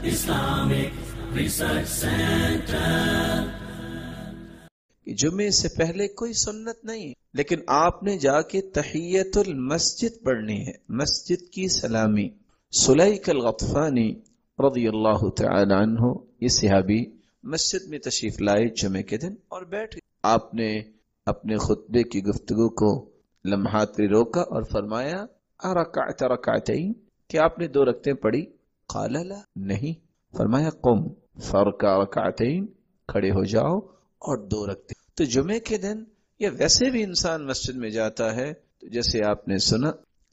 Islamic Research Center. جمعے سے پہلے کوئی سنت نہیں، لیکن آپ نے جا کے تحیت المسجد پڑھنی ہے، مسجد کی سلامی. سلیک الغطفانی رضی اللہ تعالی عنہ، یہ صحابی مسجد میں تشریف لائے جمعے کے دن اور بیٹھ گئے. آپ نے اپنے خطبے کی گفتگو کو لمحات پہ روکا اور فرمایا ارکعت رکعتین، کہ آپ نے 2 رکعتیں پڑھی؟ قال لا، نہیں. فرمایا قم فرکع رکعتین، کھڑے ہو جاؤ اور 2 رکعتیں. تو جمعے کے دن یا ویسے بھی انسان مسجد میں جاتا ہے تو جیسے آپ نے سنا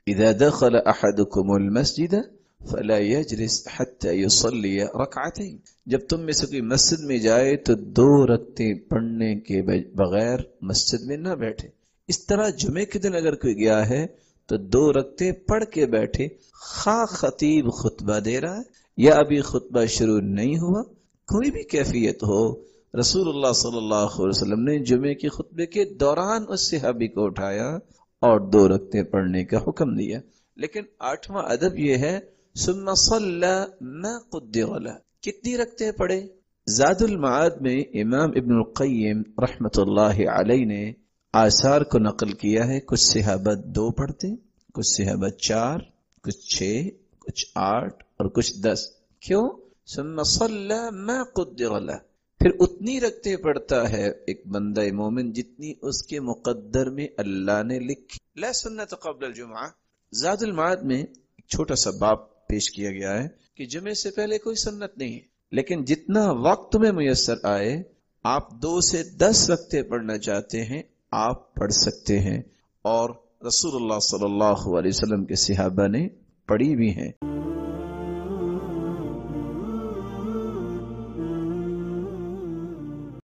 اذا دخل احدکم المسجد فلا يجلس حتى يصلي ركعتين، جب تم میں سے کوئی مسجد میں جائے تو 2 رکعتیں پڑھنے کے بغیر مسجد میں نہ بیٹھے. اس طرح جمعے کے دن اگر کوئی گیا ہے تو 2 رکعتیں پڑھ کے بیٹھے، خواہ خطیب خطبہ دے رہا ہے یا ابھی خطبہ شروع نہیں ہوا، کوئی بھی کیفیت ہو. رسول اللہ صلی اللہ علیہ وسلم نے جمعے کے خطبے کے دوران اس صحابی کو اٹھایا اور 2 رکعتیں پڑھنے کا حکم دیا. لیکن 8واں ادب یہ ہے ثم صلی ما قدر له، کتنی رکعتیں پڑھے؟ زاد المعاد میں امام ابن القیم رحمت اللہ علیہ نے آثار کو نقل کیا ہے. کچھ صحابہ 2 پڑھتے، کچھ صحابہ 4، کچھ 6، کچھ 8 اور کچھ 10. کیوں؟ ثم صلی ما قدر له، پھر اتنی رکعتیں پڑھتا ہے ایک بندہ مومن جتنی اس کے مقدر میں اللہ نے لکھی. لا سنت قبل الجمعہ. زاد المعاد میں ایک چھوٹا سا باب پیش کیا گیا ہے کہ جمعے سے پہلے کوئی سنت نہیں ہے، لیکن جتنا وقت میں میسر آئے، آپ 2 سے 10 رکعتیں پڑھنا چاہتے ہیں آپ پڑھ سکتے ہیں، اور رسول اللہ صلی اللہ علیہ وسلم کے صحابہ نے پڑھی بھی ہیں.